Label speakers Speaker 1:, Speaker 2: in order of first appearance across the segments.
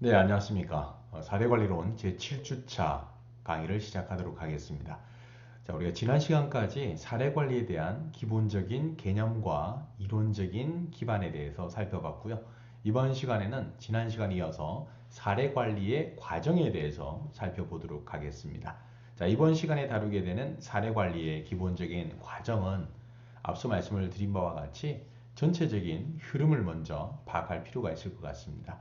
Speaker 1: 네, 안녕하십니까. 사례관리론 제7주차 강의를 시작하도록 하겠습니다. 자, 우리가 지난 시간까지 사례관리에 대한 기본적인 개념과 이론적인 기반에 대해서 살펴봤고요. 이번 시간에는 지난 시간에 이어서 사례관리의 과정에 대해서 살펴보도록 하겠습니다. 자, 이번 시간에 다루게 되는 사례관리의 기본적인 과정은 앞서 말씀을 드린 바와 같이 전체적인 흐름을 먼저 파악할 필요가 있을 것 같습니다.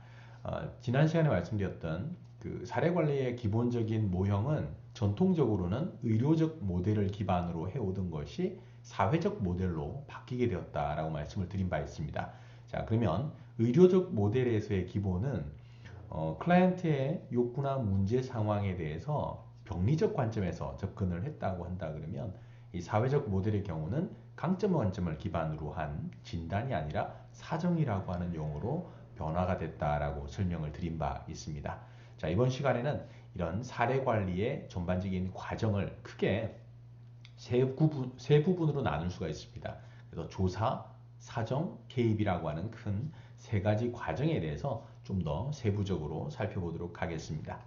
Speaker 1: 지난 시간에 말씀드렸던 그 사례 관리의 기본적인 모형은 전통적으로는 의료적 모델을 기반으로 해오던 것이 사회적 모델로 바뀌게 되었다라고 말씀을 드린 바 있습니다. 자, 그러면 의료적 모델에서의 기본은 클라이언트의 욕구나 문제 상황에 대해서 병리적 관점에서 접근을 했다고 한다 그러면 이 사회적 모델의 경우는 강점 관점을 기반으로 한 진단이 아니라 사정이라고 하는 용어로 변화가 됐다라고 설명을 드린 바 있습니다. 자, 이번 시간에는 이런 사례 관리의 전반적인 과정을 크게 세 부분으로 나눌 수가 있습니다. 그래서 조사, 사정, 개입이라고 하는 큰 세 가지 과정에 대해서 좀 더 세부적으로 살펴보도록 하겠습니다.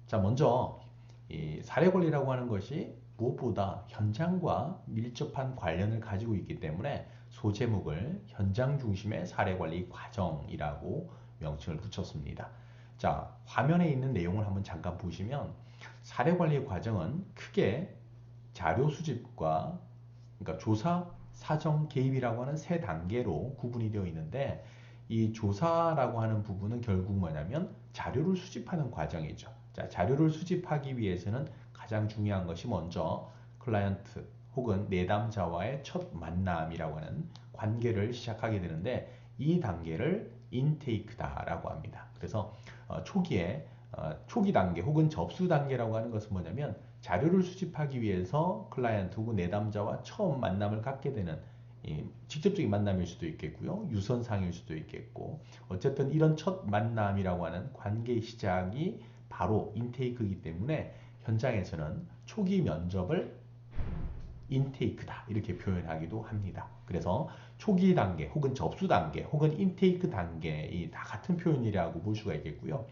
Speaker 1: 자, 먼저 이 사례 관리라고 하는 것이 무엇보다 현장과 밀접한 관련을 가지고 있기 때문에 소제목을 현장 중심의 사례 관리 과정이라고 명칭을 붙였습니다. 자, 화면에 있는 내용을 한번 잠깐 보시면 사례 관리 과정은 크게 자료 수집과 그러니까 조사, 사정, 개입이라고 하는 세 단계로 구분이 되어 있는데 이 조사라고 하는 부분은 결국 뭐냐면 자료를 수집하는 과정이죠. 자, 자료를 수집하기 위해서는 가장 중요한 것이 먼저 클라이언트 혹은 내담자와의 첫 만남이라고 하는 관계를 시작하게 되는데 이 단계를 인테이크다라고 합니다. 그래서 초기에 초기 단계 혹은 접수 단계라고 하는 것은 뭐냐면 자료를 수집하기 위해서 클라이언트 혹은 내담자와 처음 만남을 갖게 되는 직접적인 만남일 수도 있겠고요. 유선상일 수도 있겠고 어쨌든 이런 첫 만남이라고 하는 관계 시작이 바로 인테이크이기 때문에 현장에서는 초기 면접을 인테이크다 이렇게 표현하기도 합니다. 그래서 초기 단계 혹은 접수 단계 혹은 인테이크 단계 다 같은 표현이라고 볼 수가 있겠고요.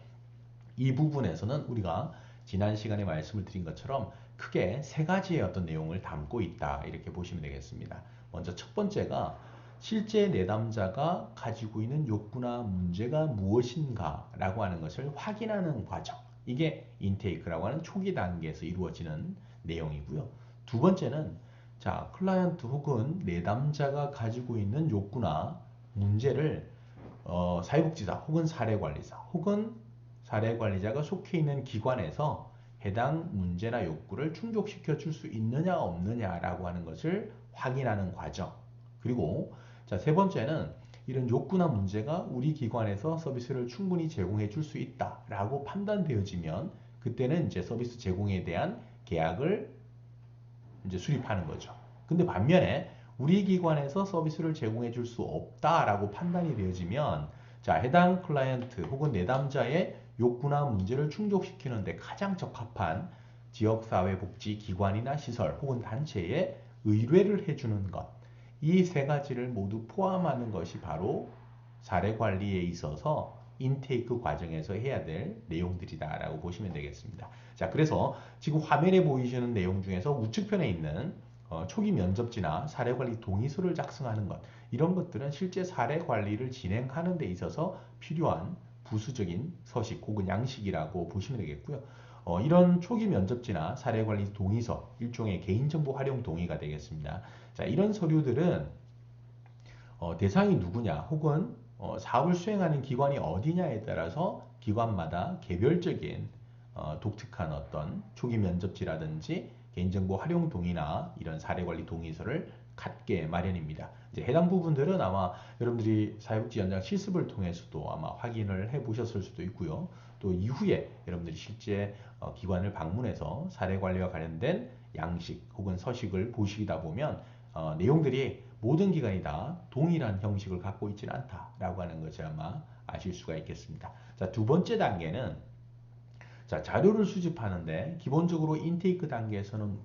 Speaker 1: 이 부분에서는 우리가 지난 시간에 말씀을 드린 것처럼 크게 세 가지의 어떤 내용을 담고 있다 이렇게 보시면 되겠습니다. 먼저 첫 번째가 실제 내담자가 가지고 있는 욕구나 문제가 무엇인가 라고 하는 것을 확인하는 과정, 이게 인테이크라고 하는 초기 단계에서 이루어지는 내용이고요. 두 번째는 자, 클라이언트 혹은 내담자가 가지고 있는 욕구나 문제를 사회복지사 혹은 사례관리사 혹은 사례관리자가 속해 있는 기관에서 해당 문제나 욕구를 충족시켜 줄 수 있느냐 없느냐라고 하는 것을 확인하는 과정. 그리고 자, 세 번째는 이런 욕구나 문제가 우리 기관에서 서비스를 충분히 제공해 줄 수 있다라고 판단되어지면 그때는 이제 서비스 제공에 대한 계약을 이제 수립하는 거죠. 근데 반면에 우리 기관에서 서비스를 제공해 줄 수 없다라고 판단이 되어지면 자, 해당 클라이언트 혹은 내담자의 욕구나 문제를 충족시키는데 가장 적합한 지역사회복지기관이나 시설 혹은 단체에 의뢰를 해주는 것. 이 세 가지를 모두 포함하는 것이 바로 사례 관리에 있어서 인테이크 과정에서 해야 될 내용들이다라고 보시면 되겠습니다. 자, 그래서 지금 화면에 보이시는 내용 중에서 우측편에 있는 초기 면접지나 사례 관리 동의서를 작성하는 것, 이런 것들은 실제 사례 관리를 진행하는 데 있어서 필요한 부수적인 서식 혹은 양식이라고 보시면 되겠고요. 이런 초기 면접지나 사례 관리 동의서, 일종의 개인정보 활용 동의가 되겠습니다. 자, 이런 서류들은 대상이 누구냐 혹은 사업을 수행하는 기관이 어디냐에 따라서 기관마다 개별적인 독특한 어떤 초기 면접지라든지 개인정보 활용 동의나 이런 사례관리 동의서를 갖게 마련입니다. 이제 해당 부분들은 아마 여러분들이 사회복지 현장 실습을 통해서도 아마 확인을 해 보셨을 수도 있고요. 또 이후에 여러분들이 실제 기관을 방문해서 사례관리와 관련된 양식 혹은 서식을 보시다 보면 내용들이 모든 기관이 다 동일한 형식을 갖고 있지는 않다라고 하는 것을 아마 아실 수가 있겠습니다. 자, 두 번째 단계는 자, 자료를 수집하는데 기본적으로 인테이크 단계에서는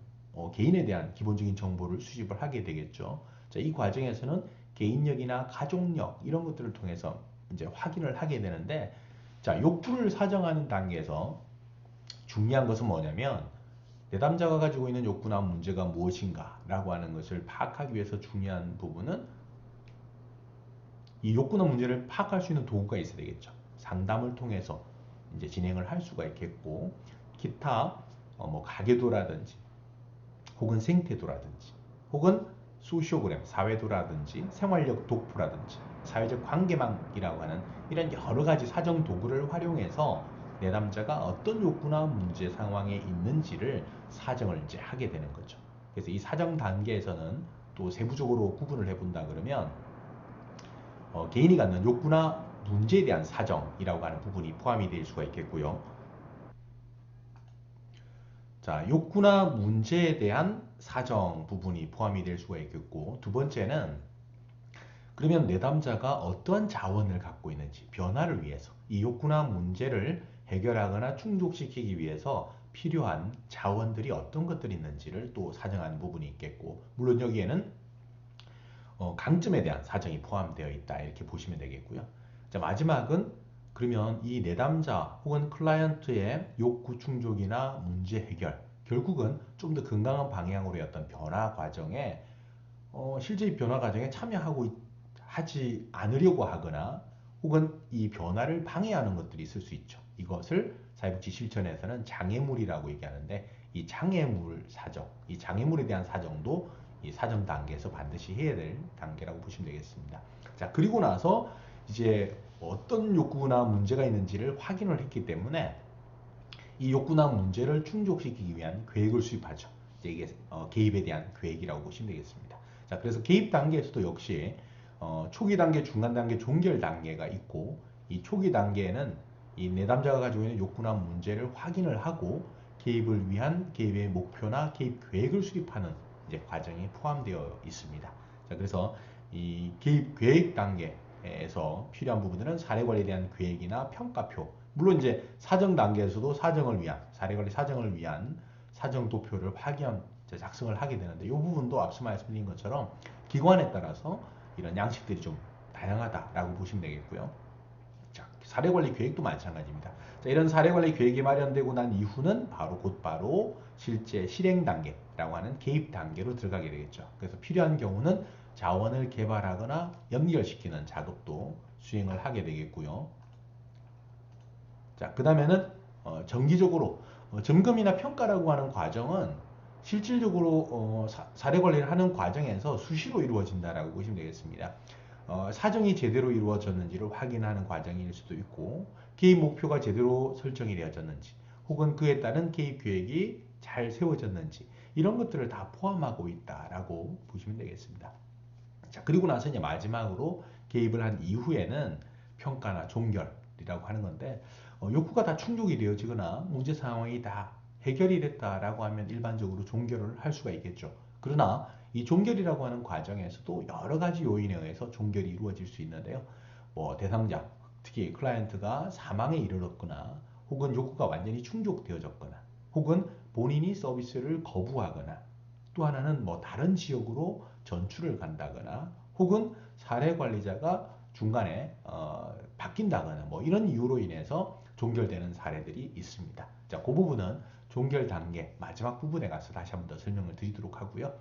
Speaker 1: 개인에 대한 기본적인 정보를 수집을 하게 되겠죠. 자, 이 과정에서는 개인력이나 가족력 이런 것들을 통해서 이제 확인을 하게 되는데 자, 욕구를 사정하는 단계에서 중요한 것은 뭐냐면 내담자가 가지고 있는 욕구나 문제가 무엇인가 라고 하는 것을 파악하기 위해서 중요한 부분은 이 욕구나 문제를 파악할 수 있는 도구가 있어야 되겠죠. 상담을 통해서 이제 진행을 할 수가 있겠고, 기타 뭐 가계도라든지 혹은 생태도라든지 혹은 소시오그램 사회도라든지 생활력 독포라든지 사회적 관계망이라고 하는 이런 여러 가지 사정 도구를 활용해서 내담자가 어떤 욕구나 문제 상황에 있는지를 사정을 이제 하게 되는 거죠. 그래서 이 사정 단계에서는 또 세부적으로 구분을 해본다 그러면 개인이 갖는 욕구나 문제에 대한 사정이라고 하는 부분이 포함이 될 수가 있겠고요. 자, 욕구나 문제에 대한 사정 부분이 포함이 될 수가 있겠고, 두 번째는 그러면 내담자가 어떠한 자원을 갖고 있는지, 변화를 위해서 이 욕구나 문제를 해결하거나 충족시키기 위해서 필요한 자원들이 어떤 것들이 있는지를 또 사정하는 부분이 있겠고, 물론 여기에는 강점에 대한 사정이 포함되어 있다 이렇게 보시면 되겠고요. 자, 마지막은 그러면 이 내담자 혹은 클라이언트의 욕구 충족이나 문제 해결, 결국은 좀 더 건강한 방향으로의 어떤 변화 과정에 실제 이 변화 과정에 하지 않으려고 하거나 혹은 이 변화를 방해하는 것들이 있을 수 있죠. 이것을 사회복지 실천에서는 장애물이라고 얘기하는데, 이 장애물 사정, 이 장애물에 대한 사정도 이 사정 단계에서 반드시 해야 될 단계라고 보시면 되겠습니다. 자, 그리고 나서 이제 어떤 욕구나 문제가 있는지를 확인을 했기 때문에 이 욕구나 문제를 충족시키기 위한 계획을 수립하죠. 이제 이게 개입에 대한 계획이라고 보시면 되겠습니다. 자, 그래서 개입 단계에서도 역시 초기 단계, 중간 단계, 종결 단계가 있고, 이 초기 단계에는 이 내담자가 가지고 있는 욕구나 문제를 확인을 하고 개입을 위한 개입의 목표나 개입 계획을 수립하는 이제 과정이 포함되어 있습니다. 자, 그래서 이 개입 계획 단계에서 필요한 부분들은 사례 관리에 대한 계획이나 평가표, 물론 이제 사정 단계에서도 사정을 위한 사례 관리 사정을 위한 사정 도표를 작성을 하게 되는데, 이 부분도 앞서 말씀드린 것처럼 기관에 따라서 이런 양식들이 좀 다양하다라고 보시면 되겠고요. 자, 사례관리 계획도 마찬가지입니다. 자, 이런 사례관리 계획이 마련되고 난 이후는 곧바로 실제 실행 단계라고 하는 개입 단계로 들어가게 되겠죠. 그래서 필요한 경우는 자원을 개발하거나 연결시키는 작업도 수행을 하게 되겠고요. 자, 그 다음에는 정기적으로 점검이나 평가라고 하는 과정은 실질적으로 사례 관리를 하는 과정에서 수시로 이루어진다라고 보시면 되겠습니다. 사정이 제대로 이루어졌는지를 확인하는 과정일 수도 있고, 개입 목표가 제대로 설정이 되어졌는지, 혹은 그에 따른 개입 계획이 잘 세워졌는지, 이런 것들을 다 포함하고 있다라고 보시면 되겠습니다. 자, 그리고 나서 이제 마지막으로 개입을 한 이후에는 평가나 종결이라고 하는 건데, 욕구가 다 충족이 되어지거나 문제 상황이 다 해결이 됐다라고 하면 일반적으로 종결을 할 수가 있겠죠. 그러나 이 종결이라고 하는 과정에서도 여러 가지 요인에 의해서 종결이 이루어질 수 있는데요. 뭐 대상자, 특히 클라이언트가 사망에 이르렀거나, 혹은 욕구가 완전히 충족되어졌거나, 혹은 본인이 서비스를 거부하거나, 또 하나는 뭐 다른 지역으로 전출을 간다거나, 혹은 사례 관리자가 중간에 바뀐다거나, 뭐 이런 이유로 인해서 종결되는 사례들이 있습니다. 자, 그 부분은 종결 단계 마지막 부분에 가서 다시 한번 더 설명을 드리도록 하고요.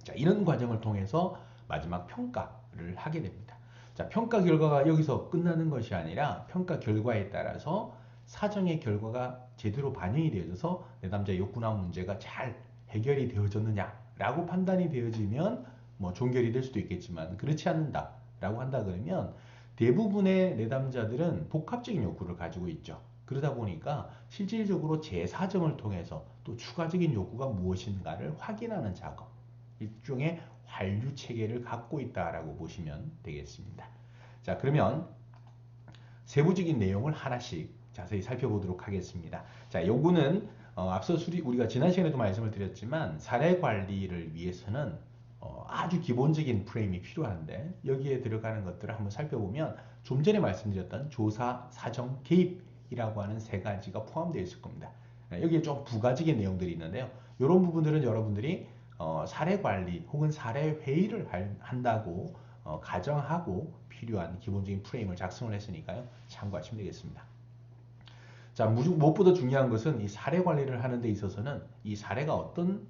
Speaker 1: 자, 이런 과정을 통해서 마지막 평가를 하게 됩니다. 자, 평가 결과가 여기서 끝나는 것이 아니라 평가 결과에 따라서 사정의 결과가 제대로 반영이 되어져서 내담자의 욕구나 문제가 잘 해결이 되어졌느냐라고 판단이 되어지면 뭐 종결이 될 수도 있겠지만, 그렇지 않는다라고 한다 그러면 대부분의 내담자들은 복합적인 욕구를 가지고 있죠. 그러다 보니까 실질적으로 재사정을 통해서 또 추가적인 욕구가 무엇인가를 확인하는 작업, 일종의 환류 체계를 갖고 있다라고 보시면 되겠습니다. 자, 그러면 세부적인 내용을 하나씩 자세히 살펴보도록 하겠습니다. 자, 요거는 앞서 우리가 지난 시간에도 말씀을 드렸지만 사례 관리를 위해서는 아주 기본적인 프레임이 필요한데, 여기에 들어가는 것들을 한번 살펴보면 좀 전에 말씀드렸던 조사, 사정, 개입이라고 하는 세 가지가 포함되어 있을 겁니다. 여기에 좀 부가적인 내용들이 있는데요. 이런 부분들은 여러분들이 사례 관리 혹은 사례 회의를 한다고 가정하고 필요한 기본적인 프레임을 작성을 했으니까요. 참고하시면 되겠습니다. 자, 무엇보다 중요한 것은 이 사례 관리를 하는 데 있어서는 이 사례가 어떤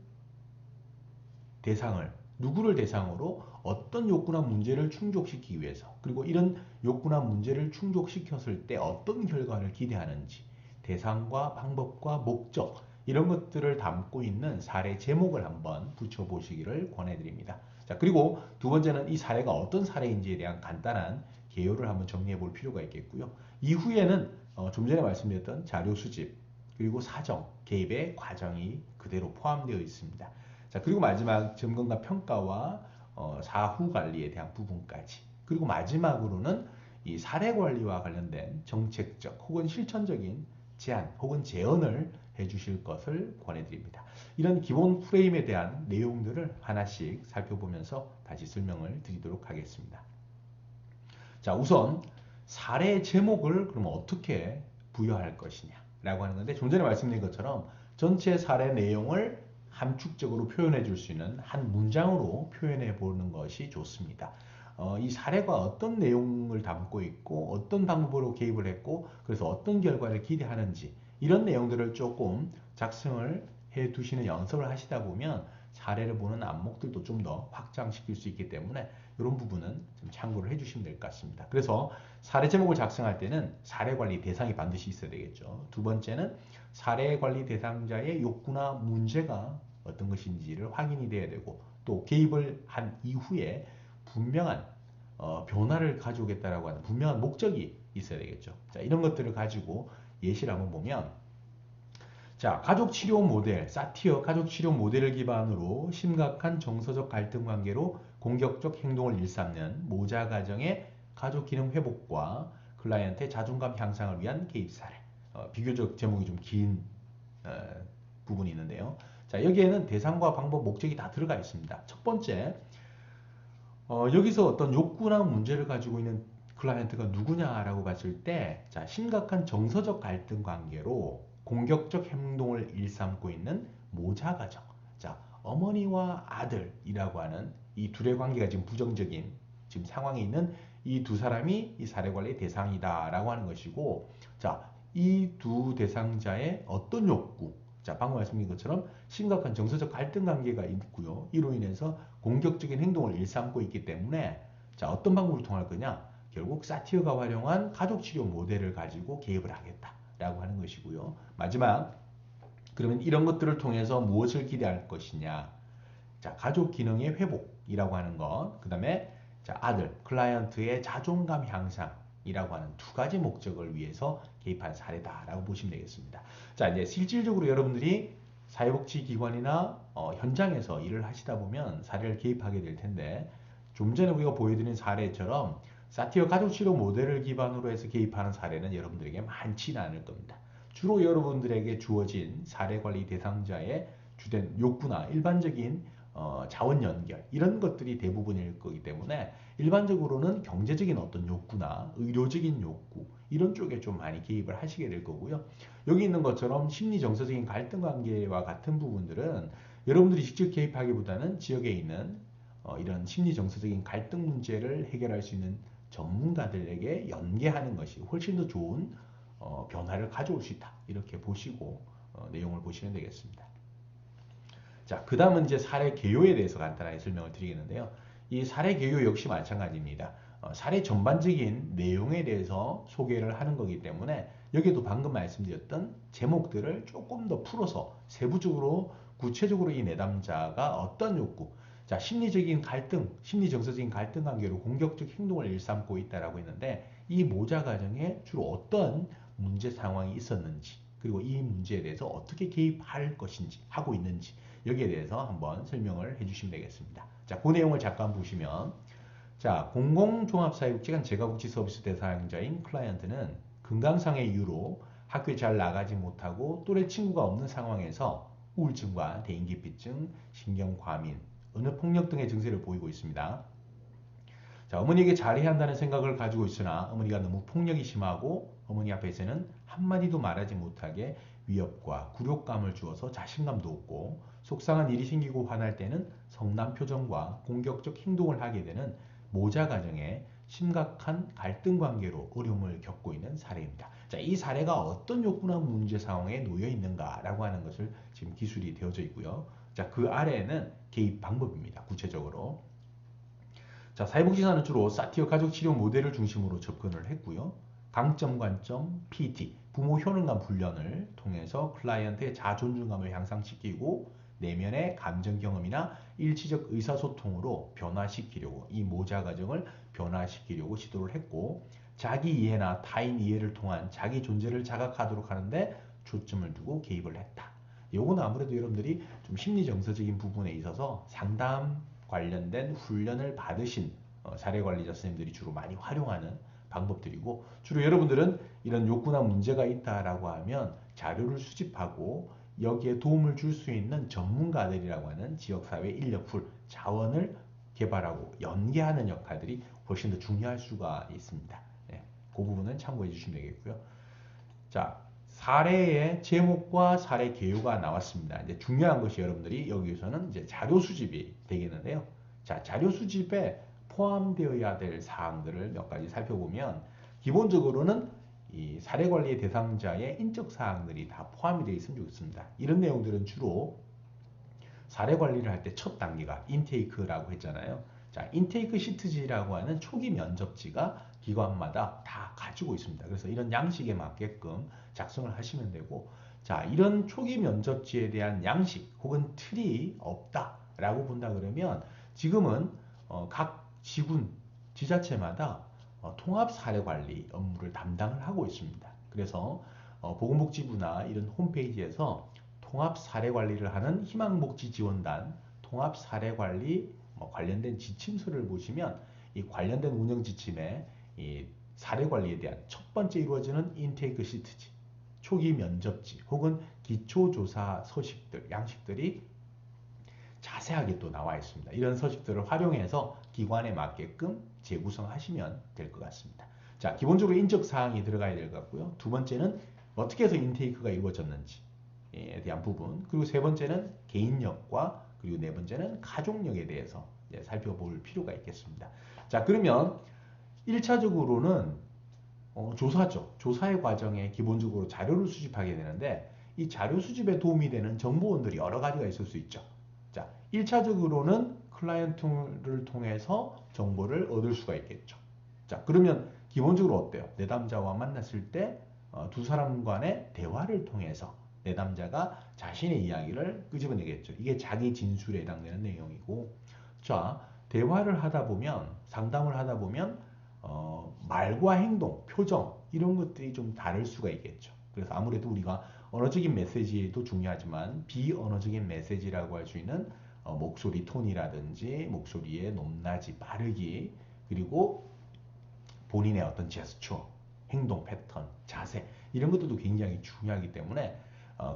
Speaker 1: 대상을, 누구를 대상으로 어떤 욕구나 문제를 충족시키기 위해서, 그리고 이런 욕구나 문제를 충족시켰을 때 어떤 결과를 기대하는지, 대상과 방법과 목적, 이런 것들을 담고 있는 사례 제목을 한번 붙여보시기를 권해드립니다. 자, 그리고 두 번째는 이 사례가 어떤 사례인지에 대한 간단한 개요를 한번 정리해 볼 필요가 있겠고요. 이후에는 좀 전에 말씀드렸던 자료 수집, 그리고 사정, 개입의 과정이 그대로 포함되어 있습니다. 자, 그리고 마지막 점검과 평가와 사후 관리에 대한 부분까지. 그리고 마지막으로는 이 사례 관리와 관련된 정책적 혹은 실천적인 제안 혹은 제언을 해주실 것을 권해드립니다. 이런 기본 프레임에 대한 내용들을 하나씩 살펴보면서 다시 설명을 드리도록 하겠습니다. 자, 우선 사례 제목을 그럼 어떻게 부여할 것이냐라고 하는 건데, 좀 전에 말씀드린 것처럼 전체 사례 내용을 함축적으로 표현해 줄 수 있는 한 문장으로 표현해 보는 것이 좋습니다. 이 사례가 어떤 내용을 담고 있고 어떤 방법으로 개입을 했고 그래서 어떤 결과를 기대하는지, 이런 내용들을 조금 작성을 해 두시는 연습을 하시다 보면 사례를 보는 안목들도 좀 더 확장시킬 수 있기 때문에 이런 부분은 좀 참고를 해주시면 될 것 같습니다. 그래서 사례 제목을 작성할 때는 사례 관리 대상이 반드시 있어야 되겠죠. 두 번째는 사례 관리 대상자의 욕구나 문제가 어떤 것인지를 확인이 돼야 되고, 또 개입을 한 이후에 분명한 변화를 가져오겠다라고 하는 분명한 목적이 있어야 되겠죠. 자, 이런 것들을 가지고 예시를 한번 보면, 자, 가족치료 모델, 사티어 가족치료 모델을 기반으로 심각한 정서적 갈등 관계로 공격적 행동을 일삼는 모자 가정의 가족 기능 회복과 클라이언트의 자존감 향상을 위한 개입 사례. 비교적 제목이 좀 긴 부분이 있는데요. 자, 여기에는 대상과 방법, 목적이 다 들어가 있습니다. 첫 번째, 여기서 어떤 욕구나 문제를 가지고 있는 클라이언트가 누구냐라고 봤을 때, 자, 심각한 정서적 갈등 관계로 공격적 행동을 일삼고 있는 모자 가정. 자, 어머니와 아들이라고 하는 이 둘의 관계가 지금 부정적인 지금 상황에 있는 이 두 사람이 이 사례 관리 대상이다라고 하는 것이고, 자, 이 두 대상자의 어떤 욕구, 자, 방금 말씀드린 것처럼 심각한 정서적 갈등 관계가 있고요. 이로 인해서 공격적인 행동을 일삼고 있기 때문에, 자, 어떤 방법을 통할 거냐? 결국 사티어가 활용한 가족치료 모델을 가지고 개입을 하겠다라고 하는 것이고요. 마지막, 그러면 이런 것들을 통해서 무엇을 기대할 것이냐? 자, 가족 기능의 회복이라고 하는 것, 그 다음에 자, 아들, 클라이언트의 자존감 향상이라고 하는 두 가지 목적을 위해서 개입한 사례다라고 보시면 되겠습니다. 자, 이제 실질적으로 여러분들이 사회복지기관이나 현장에서 일을 하시다 보면 사례를 개입하게 될 텐데, 좀 전에 우리가 보여드린 사례처럼 사티어 가족치료 모델을 기반으로 해서 개입하는 사례는 여러분들에게 많지는 않을 겁니다. 주로 여러분들에게 주어진 사례관리 대상자의 주된 욕구나 일반적인 자원 연결, 이런 것들이 대부분일 거기 때문에 일반적으로는 경제적인 어떤 욕구나 의료적인 욕구, 이런 쪽에 좀 많이 개입을 하시게 될 거고요. 여기 있는 것처럼 심리 정서적인 갈등 관계와 같은 부분들은 여러분들이 직접 개입하기보다는 지역에 있는 이런 심리 정서적인 갈등 문제를 해결할 수 있는 전문가들에게 연계하는 것이 훨씬 더 좋은 변화를 가져올 수 있다, 이렇게 보시고 내용을 보시면 되겠습니다. 자, 그 다음은 이제 사례 개요에 대해서 간단하게 설명을 드리겠는데요. 이 사례 개요 역시 마찬가지입니다. 사례 전반적인 내용에 대해서 소개를 하는 거기 때문에 여기도 방금 말씀드렸던 제목들을 조금 더 풀어서 세부적으로 구체적으로 이 내담자가 어떤 욕구, 자, 심리적인 갈등, 심리 정서적인 갈등 관계로 공격적 행동을 일삼고 있다라고 했는데, 이 모자 가정에 주로 어떤 문제 상황이 있었는지, 그리고 이 문제에 대해서 어떻게 개입할 것인지, 하고 있는지, 여기에 대해서 한번 설명을 해주시면 되겠습니다. 자, 그 내용을 잠깐 보시면, 자, 공공종합사회복지관 재가복지 서비스 대상자인 클라이언트는 건강상의 이유로 학교에 잘 나가지 못하고 또래 친구가 없는 상황에서 우울증과 대인기피증, 신경과민, 언어폭력 등의 증세를 보이고 있습니다. 자, 어머니에게 잘해야 한다는 생각을 가지고 있으나 어머니가 너무 폭력이 심하고 어머니 앞에서는 한마디도 말하지 못하게 위협과 굴욕감을 주어서 자신감도 없고, 속상한 일이 생기고 화날 때는 성난 표정과 공격적 행동을 하게 되는 모자 가정의 심각한 갈등 관계로 어려움을 겪고 있는 사례입니다. 자, 이 사례가 어떤 요구나 문제 상황에 놓여 있는가라고 하는 것을 지금 기술이 되어져 있고요. 자, 그 아래에는 개입 방법입니다. 구체적으로. 자, 사회복지사는 주로 사티어 가족치료 모델을 중심으로 접근을 했고요. 강점, 관점, PT, 부모 효능감 훈련을 통해서 클라이언트의 자존중감을 향상시키고 내면의 감정 경험이나 일치적 의사소통으로 변화시키려고 이 모자 과정을 변화시키려고 시도를 했고 자기 이해나 타인 이해를 통한 자기 존재를 자각하도록 하는데 초점을 두고 개입을 했다. 요거는 아무래도 여러분들이 좀 심리 정서적인 부분에 있어서 상담 관련된 훈련을 받으신 사례관리자 선생님들이 주로 많이 활용하는 방법들이고 주로 여러분들은 이런 욕구나 문제가 있다라고 하면 자료를 수집하고 여기에 도움을 줄 수 있는 전문가들이라고 하는 지역사회 인력풀 자원을 개발하고 연계하는 역할들이 훨씬 더 중요할 수가 있습니다. 네, 그 부분은 참고해 주시면 되겠고요. 자, 사례의 제목과 사례 개요가 나왔습니다. 이제 중요한 것이 여러분들이 여기서는 이제 자료 수집이 되겠는데요. 자, 자료 수집에 포함되어야 될 사항들을 몇 가지 살펴보면 기본적으로는 이 사례 관리의 대상자의 인적 사항들이 다 포함이 되어 있으면 좋습니다. 이런 내용들은 주로 사례 관리를 할 때 첫 단계가 인테이크라고 했잖아요. 자, 인테이크 시트지라고 하는 초기 면접지가 기관마다 다 가지고 있습니다. 그래서 이런 양식에 맞게끔 작성을 하시면 되고, 자, 이런 초기 면접지에 대한 양식 혹은 틀이 없다라고 본다 그러면 지금은 각 지군, 지자체마다 통합 사례 관리 업무를 담당을 하고 있습니다. 그래서 보건복지부나 이런 홈페이지에서 통합 사례 관리를 하는 희망복지지원단 통합 사례 관리 관련된 지침서를 보시면 이 관련된 운영 지침에 이 사례 관리에 대한 첫 번째 이루어지는 인테이크 시트지, 초기 면접지 혹은 기초조사 서식들, 양식들이 자세하게 또 나와 있습니다. 이런 서식들을 활용해서 기관에 맞게끔 재구성하시면 될 것 같습니다. 자, 기본적으로 인적 사항이 들어가야 될 것 같고요. 두 번째는 어떻게 해서 인테이크가 이루어졌는지에 대한 부분, 그리고 세 번째는 개인력과 그리고 네 번째는 가족력에 대해서 살펴볼 필요가 있겠습니다. 자, 그러면 1차적으로는 조사죠. 조사의 과정에 기본적으로 자료를 수집하게 되는데 이 자료 수집에 도움이 되는 정보원들이 여러 가지가 있을 수 있죠. 자, 1차적으로는 클라이언트를 통해서 정보를 얻을 수가 있겠죠. 자, 그러면 기본적으로 어때요? 내담자와 만났을 때 두 사람 간의 대화를 통해서 내담자가 자신의 이야기를 끄집어내겠죠. 이게 자기 진술에 해당되는 내용이고, 자, 대화를 하다 보면, 상담을 하다 보면 말과 행동, 표정 이런 것들이 좀 다를 수가 있겠죠. 그래서 아무래도 우리가 언어적인 메시지도 중요하지만 비언어적인 메시지라고 할 수 있는 목소리 톤이라든지 목소리의 높낮이, 빠르기 그리고 본인의 어떤 제스처, 행동 패턴, 자세 이런 것들도 굉장히 중요하기 때문에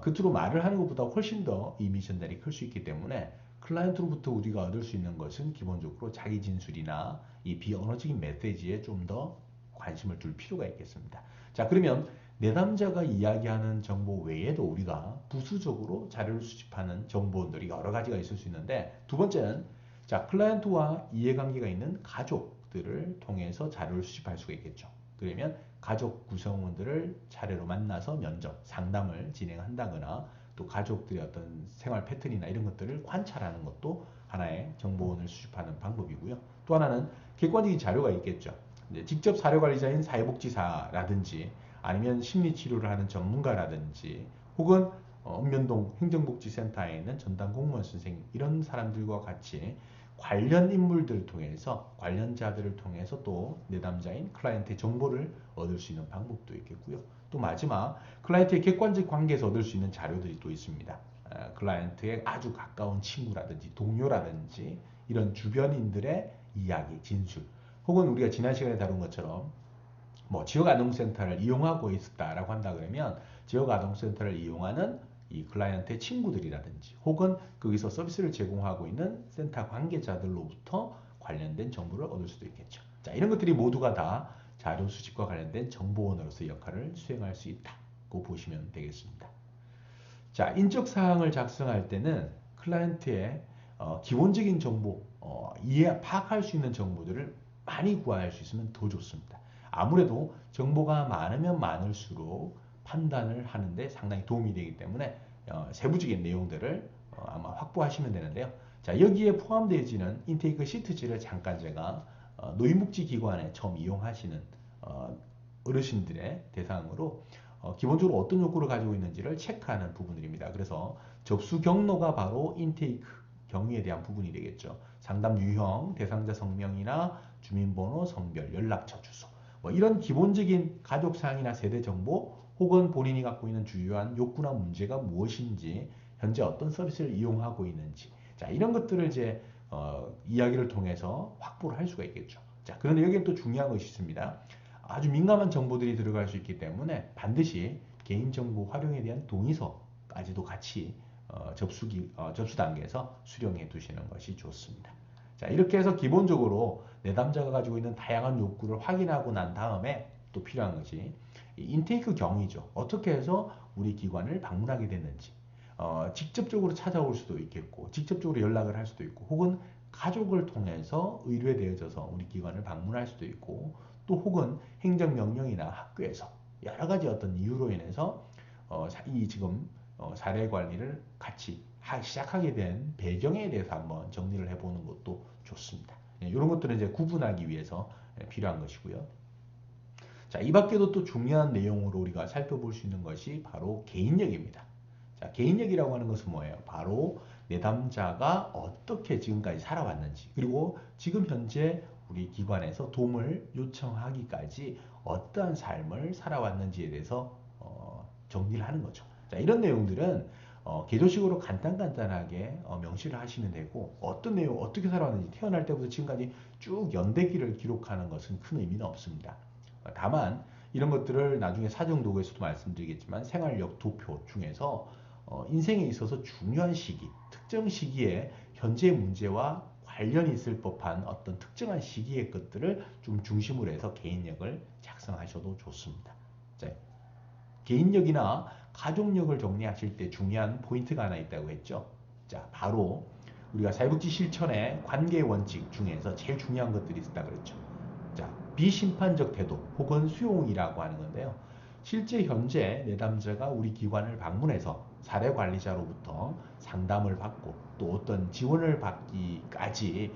Speaker 1: 겉으로 말을 하는 것보다 훨씬 더 이미지 전달이 클 수 있기 때문에 클라이언트로부터 우리가 얻을 수 있는 것은 기본적으로 자기 진술이나 이 비언어적인 메시지에 좀 더 관심을 둘 필요가 있겠습니다. 자, 그러면 내담자가 이야기하는 정보 외에도 우리가 부수적으로 자료를 수집하는 정보들이 여러 가지가 있을 수 있는데 두 번째는 자, 클라이언트와 이해관계가 있는 가족들을 통해서 자료를 수집할 수가 있겠죠. 그러면 가족 구성원들을 차례로 만나서 면접, 상담을 진행한다거나 또 가족들의 어떤 생활 패턴이나 이런 것들을 관찰하는 것도 하나의 정보원을 수집하는 방법이고요. 또 하나는 객관적인 자료가 있겠죠. 이제 직접 사료관리자인 사회복지사라든지 아니면 심리치료를 하는 전문가라든지 혹은 읍면동 행정복지센터에 있는 전담 공무원 선생님 이런 사람들과 같이 관련 인물들을 통해서 관련자들을 통해서 또 내담자인 클라이언트의 정보를 얻을 수 있는 방법도 있겠고요. 또 마지막 클라이언트의 객관적 관계에서 얻을 수 있는 자료들이 또 있습니다. 클라이언트의 아주 가까운 친구라든지 동료라든지 이런 주변인들의 이야기, 진술 혹은 우리가 지난 시간에 다룬 것처럼 뭐 지역아동센터를 이용하고 있었다라고 한다 그러면 지역아동센터를 이용하는 이 클라이언트의 친구들이라든지 혹은 거기서 서비스를 제공하고 있는 센터 관계자들로부터 관련된 정보를 얻을 수도 있겠죠. 자, 이런 것들이 모두가 다 자료 수집과 관련된 정보원으로서 역할을 수행할 수 있다고 보시면 되겠습니다. 자, 인적 사항을 작성할 때는 클라이언트의 기본적인 정보, 파악할 수 있는 정보들을 많이 구할 수 있으면 더 좋습니다. 아무래도 정보가 많으면 많을수록 판단을 하는데 상당히 도움이 되기 때문에 세부적인 내용들을 아마 확보하시면 되는데요. 자, 여기에 포함되어지는 인테이크 시트지를 잠깐 제가 노인복지기관에 처음 이용하시는 어르신들의 대상으로 기본적으로 어떤 욕구를 가지고 있는지를 체크하는 부분들입니다. 그래서 접수 경로가 바로 인테이크 경위에 대한 부분이 되겠죠. 상담 유형, 대상자 성명이나 주민번호, 성별, 연락처, 주소 뭐 이런 기본적인 가족사항이나 세대 정보 혹은 본인이 갖고 있는 주요한 욕구나 문제가 무엇인지 현재 어떤 서비스를 이용하고 있는지 자 이런 것들을 이제 이야기를 통해서 확보를 할 수가 있겠죠. 자 그런데 여기에 또 중요한 것이 있습니다. 아주 민감한 정보들이 들어갈 수 있기 때문에 반드시 개인정보 활용에 대한 동의서까지도 같이 접수 단계에서 수령해 두시는 것이 좋습니다. 자, 이렇게 해서 기본적으로 내담자가 가지고 있는 다양한 욕구를 확인하고 난 다음에 또 필요한 것이 인테이크 경위죠. 어떻게 해서 우리 기관을 방문하게 됐는지. 직접적으로 찾아올 수도 있겠고, 직접적으로 연락을 할 수도 있고, 혹은 가족을 통해서 의뢰되어져서 우리 기관을 방문할 수도 있고, 또 혹은 행정명령이나 학교에서 여러 가지 어떤 이유로 인해서 이 지금 사례 관리를 같이 시작하게 된 배경에 대해서 한번 정리를 해보는 것도 좋습니다. 이런 것들은 이제 구분하기 위해서 필요한 것이고요. 자, 이 밖에도 또 중요한 내용으로 우리가 살펴볼 수 있는 것이 바로 개인력입니다. 자, 개인력이라고 하는 것은 뭐예요? 바로 내담자가 어떻게 지금까지 살아왔는지, 그리고 지금 현재 우리 기관에서 도움을 요청하기까지 어떠한 삶을 살아왔는지에 대해서 정리를 하는 거죠. 자, 이런 내용들은 개조식으로 간단하게 명시를 하시면 되고 어떤 내용, 어떻게 살아왔는지 태어날 때부터 지금까지 쭉 연대기를 기록하는 것은 큰 의미는 없습니다. 다만 이런 것들을 나중에 사정도구에서도 말씀드리겠지만 생활력 도표 중에서 인생에 있어서 중요한 시기, 특정 시기에 현재 문제와 관련이 있을 법한 어떤 특정한 시기의 것들을 좀 중심으로 해서 개인력을 작성하셔도 좋습니다. 자, 개인력이나 가족력을 정리하실 때 중요한 포인트가 하나 있다고 했죠. 자, 바로 우리가 사회복지 실천의 관계 원칙 중에서 제일 중요한 것들이 있다 그랬죠. 자, 비심판적 태도 혹은 수용이라고 하는 건데요. 실제 현재 내담자가 우리 기관을 방문해서 사례관리자로부터 상담을 받고 또 어떤 지원을 받기까지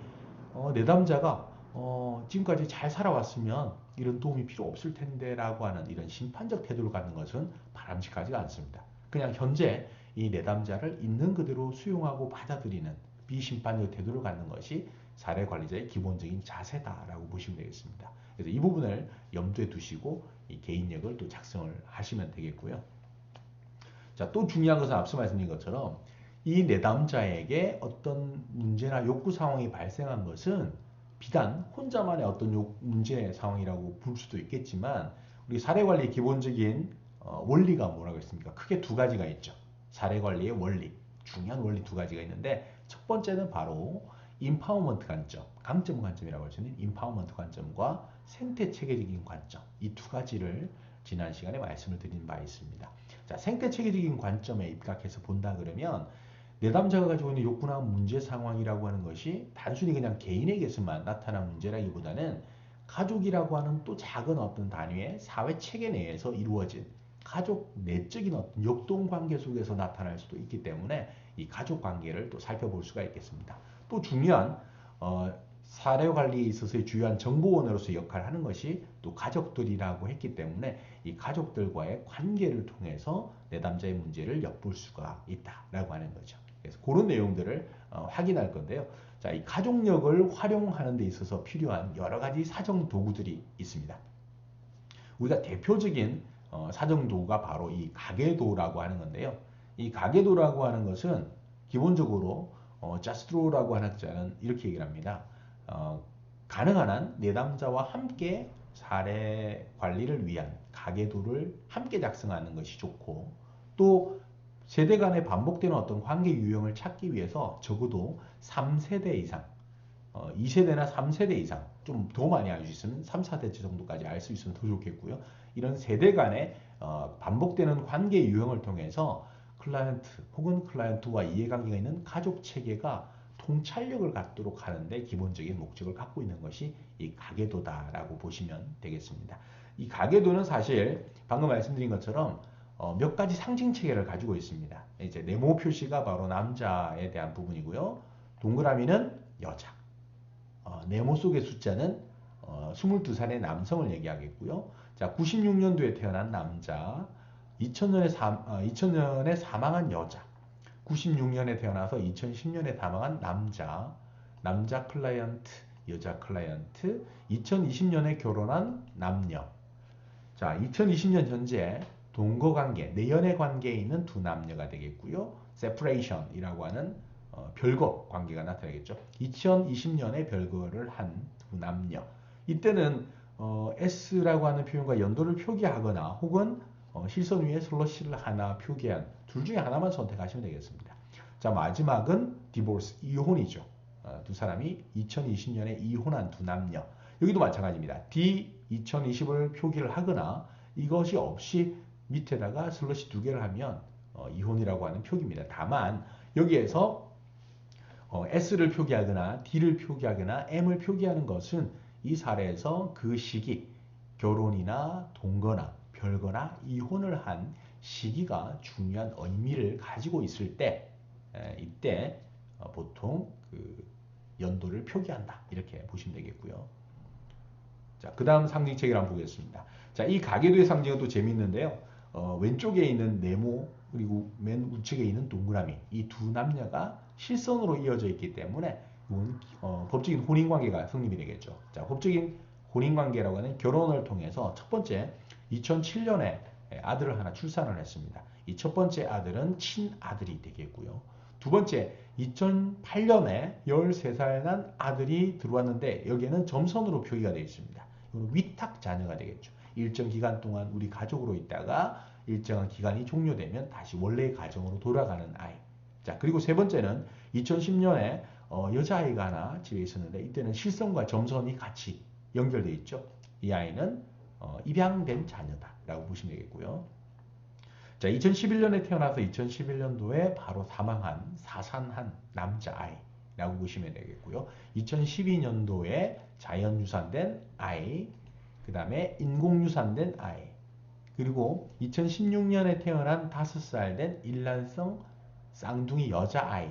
Speaker 1: 내담자가 지금까지 잘 살아왔으면 이런 도움이 필요 없을 텐데 라고 하는 이런 심판적 태도를 갖는 것은 바람직하지가 않습니다. 그냥 현재 이 내담자를 있는 그대로 수용하고 받아들이는 비심판적 태도를 갖는 것이 사례관리자의 기본적인 자세다라고 보시면 되겠습니다. 그래서 이 부분을 염두에 두시고 이 개인력을 또 작성을 하시면 되겠고요. 자, 또 중요한 것은 앞서 말씀드린 것처럼 이 내담자에게 어떤 문제나 욕구 상황이 발생한 것은 비단 혼자만의 어떤 문제 상황이라고 볼 수도 있겠지만 우리 사례관리의 기본적인 원리가 뭐라고 했습니까? 크게 두 가지가 있죠. 사례관리의 원리, 중요한 원리 두 가지가 있는데 첫 번째는 바로 임파워먼트 관점, 강점 관점이라고 할 수 있는 임파워먼트 관점과 생태 체계적인 관점 이 두 가지를 지난 시간에 말씀을 드린 바 있습니다. 자, 생태 체계적인 관점에 입각해서 본다 그러면 내담자가 가지고 있는 욕구나 문제 상황이라고 하는 것이 단순히 그냥 개인에게서만 나타난 문제라기보다는 가족이라고 하는 또 작은 어떤 단위의 사회 체계 내에서 이루어진 가족 내적인 어떤 역동 관계 속에서 나타날 수도 있기 때문에 이 가족 관계를 또 살펴볼 수가 있겠습니다. 또 중요한 사례 관리에 있어서의 주요한 정보원으로서 역할을 하는 것이 또 가족들이라고 했기 때문에 이 가족들과의 관계를 통해서 내담자의 문제를 엿볼 수가 있다라고 하는 거죠. 그래서 그런 내용들을 확인할 건데요. 자, 이 가족력을 활용하는 데 있어서 필요한 여러 가지 사정 도구들이 있습니다. 우리가 대표적인 사정 도구가 바로 이 가계도라고 하는 건데요. 이 가계도라고 하는 것은 기본적으로 자스트로라고 하는 학자는 이렇게 얘기를 합니다. 가능한 한 내담자와 함께 사례 관리를 위한 가계도를 함께 작성하는 것이 좋고 또 세대 간에 반복되는 어떤 관계 유형을 찾기 위해서 적어도 3세대 이상 2세대나 3세대 이상 좀 더 많이 알 수 있으면 3, 4대 정도까지 알 수 있으면 더 좋겠고요. 이런 세대 간의 반복되는 관계 유형을 통해서 클라이언트 혹은 클라이언트와 이해관계가 있는 가족 체계가 통찰력을 갖도록 하는데 기본적인 목적을 갖고 있는 것이 이 가계도다라고 보시면 되겠습니다. 이 가계도는 사실 방금 말씀드린 것처럼 몇 가지 상징 체계를 가지고 있습니다. 이제 네모 표시가 바로 남자에 대한 부분이고요. 동그라미는 여자. 네모 속의 숫자는 22살의 남성을 얘기하겠고요. 자, 96년도에 태어난 남자, 2000년에 사망한 여자, 96년에 태어나서 2010년에 사망한 남자, 남자 클라이언트, 여자 클라이언트, 2020년에 결혼한 남녀. 자, 2020년 현재 동거관계, 내연의 관계에 있는 두 남녀가 되겠고요. separation이라고 하는 별거 관계가 나타나겠죠. 2020년에 별거를 한 두 남녀. 이때는 S라고 하는 표현과 연도를 표기하거나 혹은 실선 위에 슬러시를 하나 표기한 둘 중에 하나만 선택하시면 되겠습니다. 자, 마지막은 divorce, 이혼이죠. 두 사람이 2020년에 이혼한 두 남녀. 여기도 마찬가지입니다. D 2020을 표기를 하거나 이것이 없이 밑에다가 슬러시 두 개를 하면 이혼이라고 하는 표기입니다. 다만 여기에서 S를 표기하거나 D를 표기하거나 M을 표기하는 것은 이 사례에서 그 시기, 결혼이나 동거나 별거나 이혼을 한 시기가 중요한 의미를 가지고 있을 때 이때 보통 그 연도를 표기한다. 이렇게 보시면 되겠고요. 자, 그 다음 상징책을 한번 보겠습니다. 자, 이 가계도의 상징은 또 재밌는데요. 왼쪽에 있는 네모 그리고 맨 우측에 있는 동그라미 이 두 남녀가 실선으로 이어져 있기 때문에 이건 법적인 혼인관계가 성립이 되겠죠. 자, 법적인 혼인관계라고 하는 결혼을 통해서 첫 번째 2007년에 아들을 하나 출산을 했습니다. 이 첫 번째 아들은 친아들이 되겠고요. 두 번째 2008년에 13살 난 아들이 들어왔는데 여기에는 점선으로 표기가 되어 있습니다. 이건 위탁 자녀가 되겠죠. 일정 기간 동안 우리 가족으로 있다가 일정한 기간이 종료되면 다시 원래의 가정으로 돌아가는 아이. 자, 그리고 세 번째는 2010년에 여자아이가 하나 집에 있었는데 이때는 실선과 점선이 같이 연결되어 있죠. 이 아이는 입양된 자녀다라고 보시면 되겠고요. 자, 2011년에 태어나서 2011년도에 바로 사산한 남자아이라고 보시면 되겠고요. 2012년도에 자연유산된 아이, 그 다음에 인공유산된 아이, 그리고 2016년에 태어난 5살 된 일란성 쌍둥이 여자아이,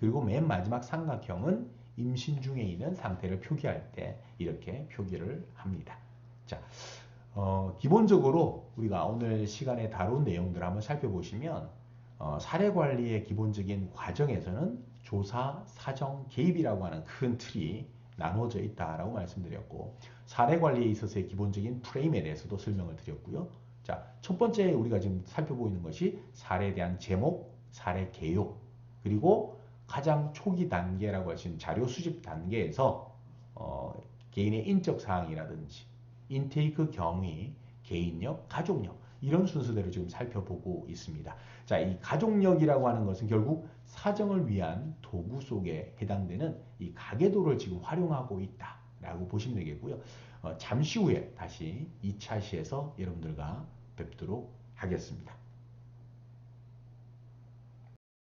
Speaker 1: 그리고 맨 마지막 삼각형은 임신 중에 있는 상태를 표기할 때 이렇게 표기를 합니다. 자, 기본적으로 우리가 오늘 시간에 다룬 내용들을 한번 살펴보시면 사례 관리의 기본적인 과정에서는 조사, 사정, 개입이라고 하는 큰 틀이 나눠져 있다라고 말씀드렸고 사례 관리에 있어서의 기본적인 프레임에 대해서도 설명을 드렸고요. 자, 첫 번째 우리가 지금 살펴보고 있는 것이 사례에 대한 제목, 사례 개요, 그리고 가장 초기 단계라고 할 수 있는 자료 수집 단계에서 개인의 인적 사항이라든지 인테이크 경위, 개인력, 가족력 이런 순서대로 지금 살펴보고 있습니다. 자, 이 가족력이라고 하는 것은 결국 사정을 위한 도구 속에 해당되는 이 가계도를 지금 활용하고 있다라고 보시면 되겠고요. 잠시 후에 다시 2차 시에서 여러분들과 뵙도록 하겠습니다.